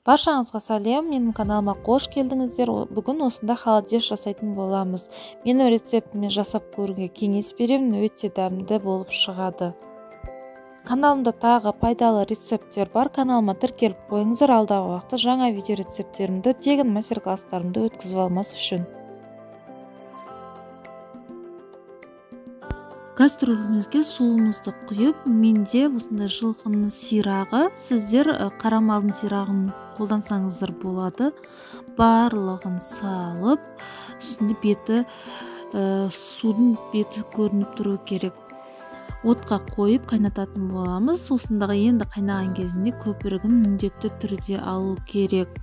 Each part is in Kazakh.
Баршаңызға сәлем, менің каналыма қош келдіңіздер. Бүгін осында холодец жасайтын боламыз. Мен рецептімен жасап көруге кеңес беремін, өте дәмді болып шығады. Каналымда тағы пайдалы рецепттер бар. Каналыма тіркеліп қойыңыздар, алдағы уақытта жаңа видео рецептерімді, тегін мастер-класстарымды өткізіп алмас үшін. Кастрюлемізге суымызды құйып, менде осындай жылқының сирағы, сіздер қара малдың сирағын қолдансаңыздар болады. Барлығын салып, үстінде беті, судың беті көрініп тұру керек. Отқа қойып қайнататын боламыз. Осындағы енді қайнаған кезінде көпірігін міндетті түрде алу керек.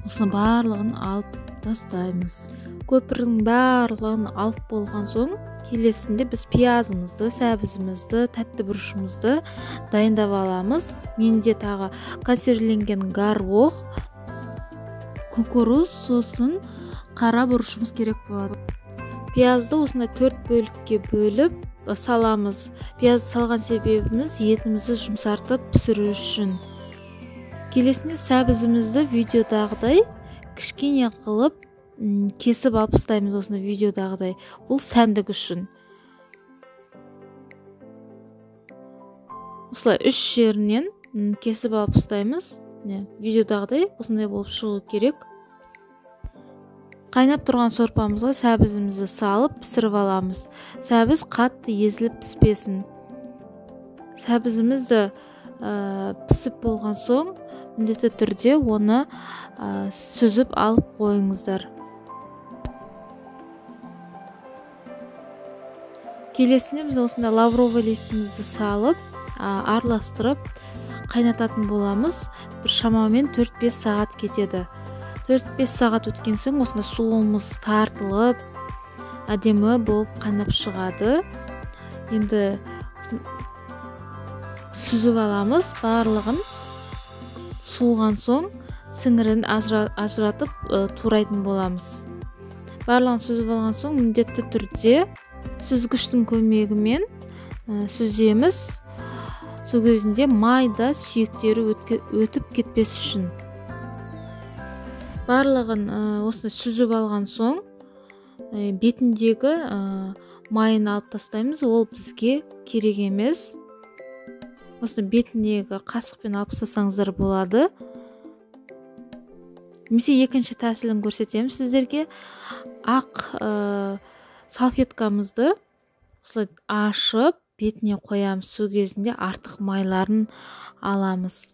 Осыны барлығын алып тастаймыз. Көпірдің барлығын алып болған соң, келесінде біз пиязымызды, сәбізімізді, тәтті бұрышымызды дайындап аламыз. Менде тағы консервіленген горох, кукуруз, сосын қара бұрышымыз керек болады. Пиязды осындай 4 бөлікке бөліп саламыз. Пиязды салған себебіміз етімізді жұмсартып пісіру үшін. Келесінде сәбізімізді видеодағыдай кішкене қылып кесіп алып тастаймыз. Осыны видеодағыдай. Бұл сәндік үшін. Осылай 3 жерінен кесіп алып тастаймыз. Видеодағыдай осындай болып шығу керек. Қайнап тұрған сорпамызға сәбізімізді салып пісіріп аламыз. Сәбіз қатты езіліп піспесін. Сәбізімізді пісіп болған соң, міндетті түрде оны сүзіп алып қойыңыздар. Келесінде біз осында лавровый листімізді салып, араластырып қайнататын боламыз. Бір шамамен 4-5 сағат кетеді. 4-5 сағат өткен соң осында суымыз тартылып, әдемі болып қайнап шығады. Енді сүзіп аламыз барлығын. Суыған соң сіңірін ажыратып турайтын боламыз. Барлығын сүзіп алған соң міндетті түрде сүзгіштің көмегімен сүземіз. Сол кезінде майда сүйектері өтіп кетпес үшін. Барлығын осыны сүзіп алған соң бетіндегі майын алып тастаймыз. Ол бізге керек емес. Осыны бетіндегі қасықпен алып тастасаңыздар болады. Немесе екінші тәсілін көрсетемін сіздерге. Ақ салфеткамызды осылай ашып, бетіне қоямыз. Сол кезінде артық майларын аламыз.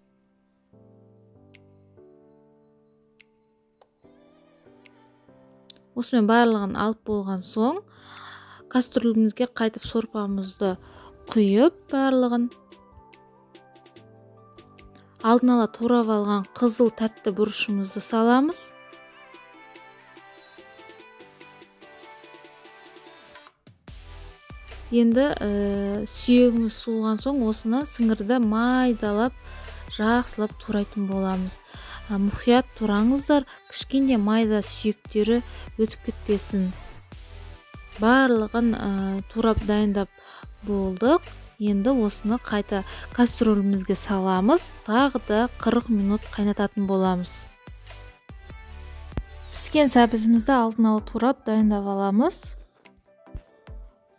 Осымен барлығын алып болған соң, кастрюлемізге қайтып сорпамызды құйып барлығын. Алдын ала турап алған қызыл тәтті бұрышымызды саламыз. Енді сүйегіміз суыған соң, осыны сіңірді майдалап, жақсылап турайтын боламыз. Мұқият тураңыздар, кішкене майда сүйектері өтіп кетпесін. Барлығын турап дайындап болдық. Енді осыны қайта кастрюлемізге саламыз. Тағы да 40 минут қайнататын боламыз. Піскен сәбізімізді алдын ала турап дайындап аламыз.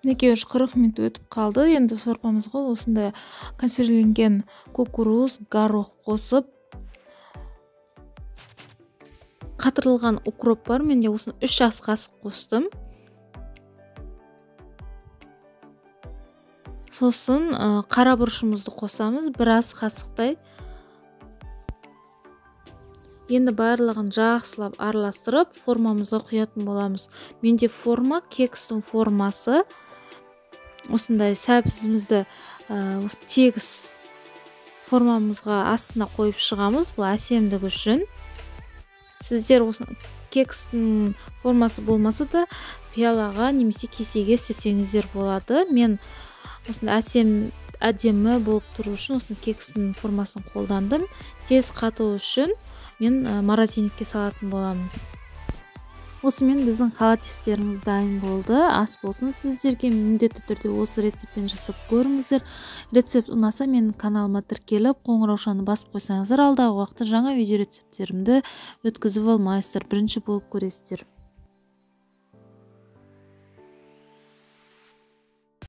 Мінекей 40 минут өтіп қалды. Енді сорпамызға осындай консервіленген кукуруз, горох қосып, қатырылған укроп бар. Менде осыны 3 ас қасық қостым. Сосын қара бұрышымызды қосамыз, 1 ас қасықтай. Енді барлығын жақсылап араластырып, формамызға құятын боламыз. Менде форма кекстің формасы. Осындай сәбізімізді тегіс формамызға астына қойып шығамыз. Бұл әсемдік үшін. Сіздер кекстің формасы болмаса да пиалаға немесе кесеге істесеңіздер болады. Мен осында әдемі болып тұру үшін осында кекстің формасын қолдандым. Тез қату үшін мен морозильникке салатын боламын. Осымен біздің халатестеріміз дайын болды. Ас болсын сіздерге, міндетті түрде осы рецептпен жасап көріңіздер. Рецепт ұнаса менің каналыма тіркеліп қоңыраушаны басып қойсаңыздар, алдағы уақытта жаңа видео рецепттерімді өткізіп алмайсыздар, бірінші болып көресіздер.